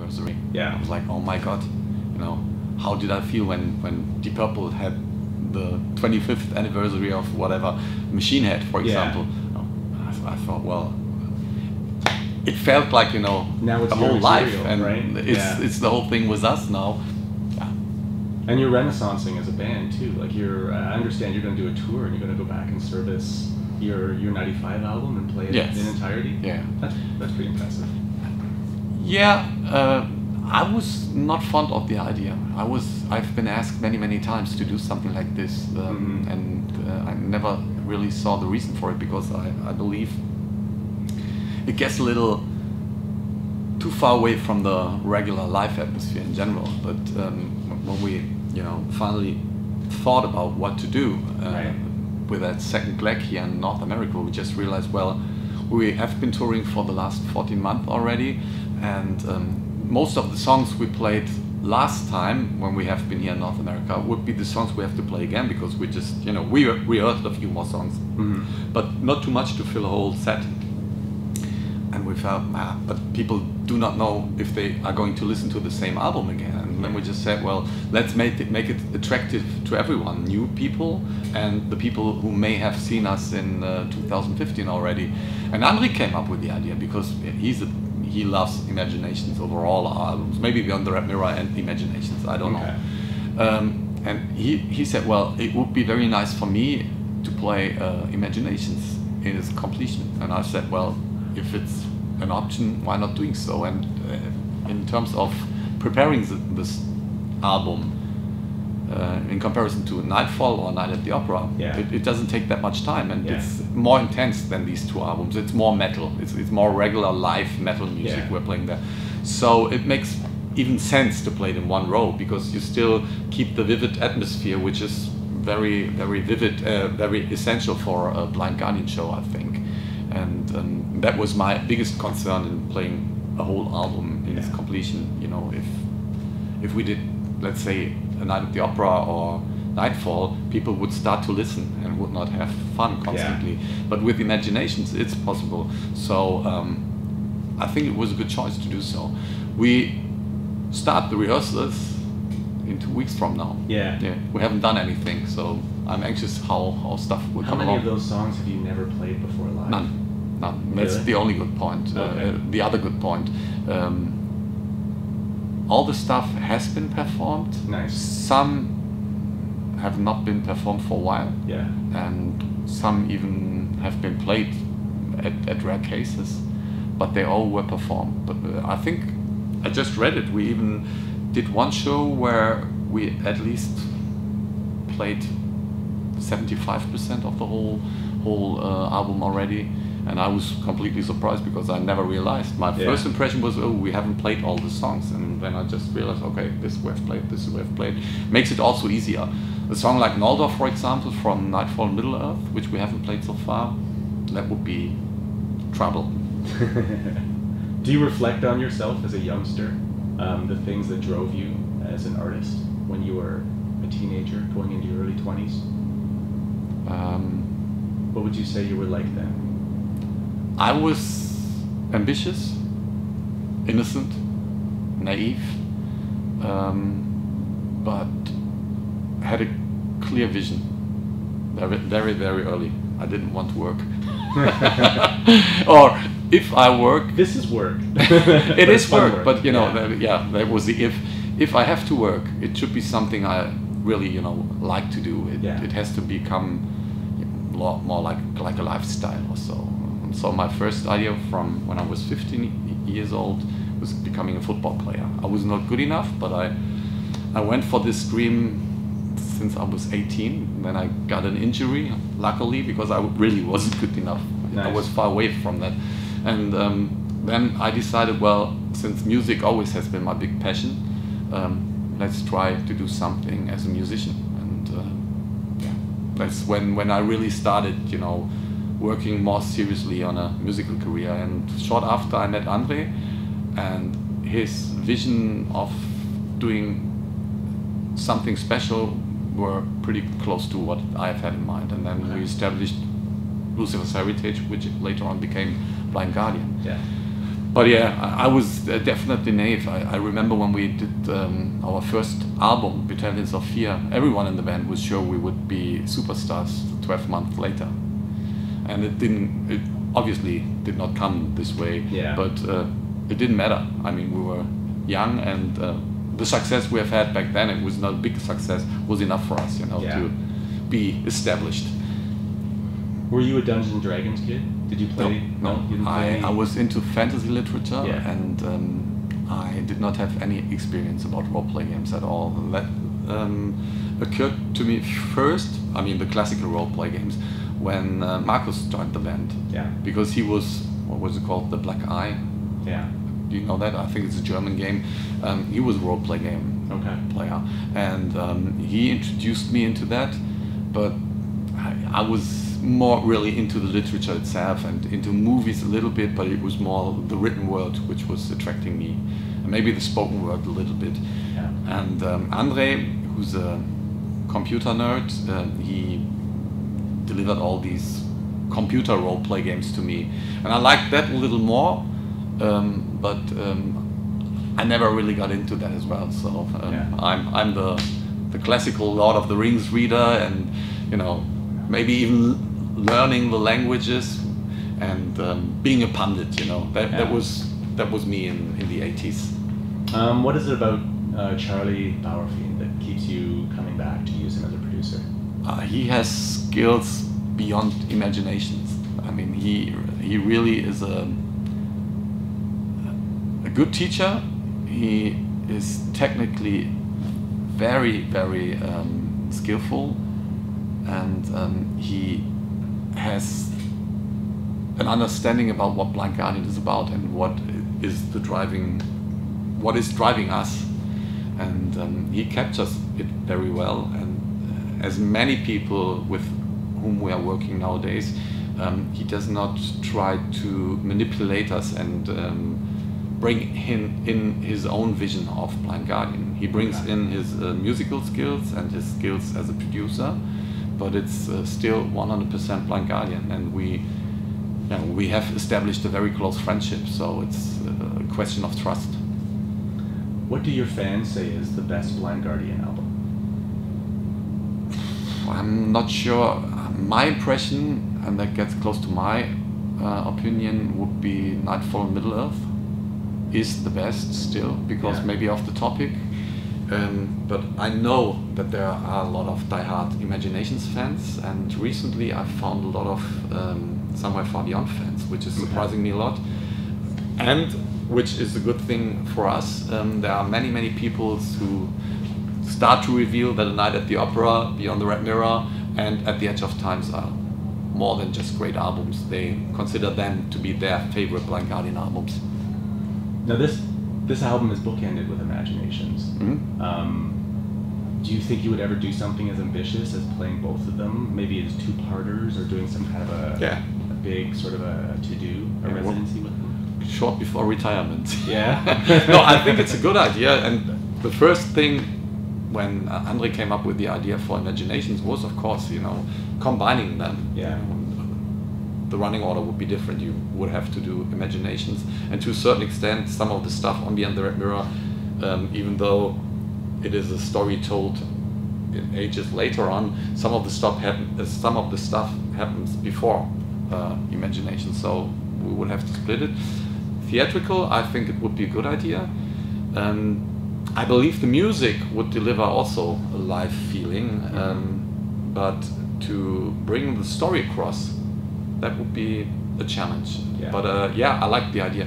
anniversary. Yeah. I was like, oh my God, you know, how did I feel when Deep Purple had the 25th anniversary of whatever Machine Head, for example. I thought, well, it felt like, you know, now it's the whole life, and right? it's the whole thing with us now. Yeah. And you're renaissancing as a band too. Like I understand you're going to do a tour and you're going to go back and service your '95 album and play it in entirety. Yeah, that's pretty impressive. Yeah, I was not fond of the idea. I've been asked many times to do something like this, and I never really saw the reason for it, because I believe it gets a little too far away from the regular live atmosphere in general. But when we, you know, finally thought about what to do with that second leg here in North America, we just realized, well, we have been touring for the last 14 months already, and most of the songs we played last time when we have been here in North America would be the songs we have to play again, because we just, you know, we rehearsed a few more songs, but not too much to fill a whole set. And we felt, but people do not know if they are going to listen to the same album again. And then we just said, well, let's make it attractive to everyone, new people and the people who may have seen us in 2015 already. And Andre came up with the idea, because he loves Imaginations over all our albums, maybe beyond the Red Mirror and Imaginations, I don't know. And he said, well, it would be very nice for me to play Imaginations in its completion. And I said, well, if it's an option, why not doing so? And in terms of preparing this album, in comparison to Nightfall or Night at the Opera, it doesn't take that much time, and it's more intense than these two albums. It's more metal. It's more regular live metal music we're playing there. So it makes even sense to play it in one row, because you still keep the vivid atmosphere, which is very vivid, very essential for a Blind Guardian show, I think. And that was my biggest concern in playing a whole album in its completion. You know, if we did, let's say, a Night at the Opera or Nightfall, people would start to listen and would not have fun constantly. But with Imaginations, it's possible. So I think it was a good choice to do so. We start the rehearsals in 2 weeks from now. We haven't done anything, so I'm anxious how stuff will come along. How many of those songs have you never played before live? None. That's the only good point. The other good point, all the stuff has been performed. Nice. Some have not been performed for a while. And some even have been played at rare cases, but they all were performed. But I think, I just read it, we even did one show where we at least played 75% of the whole album already. And I was completely surprised, because I never realized. My first impression was, oh, we haven't played all the songs. And then I just realized, okay, this we have played, this we have played. Makes it also easier. A song like Noldor, for example, from Nightfall in Middle-earth, which we haven't played so far, that would be trouble. Do you reflect on yourself as a youngster? The things that drove you as an artist when you were a teenager, going into your early 20s? What would you say you were like then? I was ambitious, innocent, naive, but had a clear vision very early. I didn't want to work. Or if I work... This is work. It is work, but you know, that was the if. If I have to work, it should be something I really, you know, like to do. It has to become more like a lifestyle or so. So my first idea from when I was 15 years old was becoming a football player. I was not good enough, but I went for this dream since I was 18. Then I got an injury, luckily, because I really wasn't good enough. I was far away from that. And then I decided, well, since music always has been my big passion, let's try to do something as a musician. And that's when I really started, you know, working more seriously on a musical career. And short after, I met Andre, and his vision of doing something special were pretty close to what I've had in mind. And then we established Lucifer's Heritage, which later on became Blind Guardian. But yeah, I was definitely naive. I remember when we did our first album, Battalions of Fear, everyone in the band was sure we would be superstars 12 months later. And it obviously did not come this way, but it didn't matter. I mean, we were young, and the success we have had back then, it was not a big success, was enough for us, to be established. Were you a Dungeons and Dragons kid? Did you play? No. You didn't play I was into fantasy literature, Yeah. and I did not have any experience about role-play games at all. That occurred to me first, I mean the classical role-play games, when Markus joined the band. Yeah. Because he was, what was it called, the Black Eye? Yeah. Do you know that? I think it's a German game. He was a role-play game player, and he introduced me into that, but I was more really into the literature itself and into movies a little bit, but it was more the written word which was attracting me, and maybe the spoken word a little bit. Yeah. And Andre, who's a computer nerd, he delivered all these computer role-play games to me, and I liked that a little more, but I never really got into that as well. So I'm the classical Lord of the Rings reader, and maybe even learning the languages and being a pundit. That was me in the 80s. What is it about Charlie Bauerfeind that keeps you coming back to use him as a producer? He has skills beyond imaginations. I mean, he really is a good teacher. He is technically very, very skillful, and he has an understanding about what Blind Guardian is about and what is driving us, and he captures it very well. And as many people with whom we are working nowadays, he does not try to manipulate us and bring in his own vision of Blind Guardian. He brings in his musical skills and his skills as a producer, but it's still 100% Blind Guardian, and we have established a very close friendship, so it's a question of trust. What do your fans say is the best Blind Guardian album? I'm not sure. My impression, and that gets close to my opinion, would be Nightfall in Middle-earth is the best still, because maybe of the topic. But I know that there are a lot of diehard Imaginations fans, and recently I found a lot of Somewhere Far Beyond fans, which is surprising me a lot, and which is a good thing for us. There are many people who start to reveal that A Night at the Opera, Beyond the Red Mirror, and At the Edge of Times are more than just great albums. They consider them to be their favorite Blind Guardian albums. Now this album is bookended with Imaginations. Do you think you would ever do something as ambitious as playing both of them? Maybe as two-parters, or doing some kind of a big sort of a to-do, a residency with them? Short before retirement. Yeah? No, I think it's a good idea, and the first thing when Andre came up with the idea for Imaginations was, of course, combining them. Yeah. The running order would be different. You would have to do Imaginations, and to a certain extent, some of the stuff on Beyond the Red Mirror, even though it is a story told in ages later on, some of the stuff happens before Imaginations. So we would have to split it. Theatrical, I think it would be a good idea. I believe the music would deliver also a live feeling, but to bring the story across, that would be a challenge. Yeah. But I like the idea.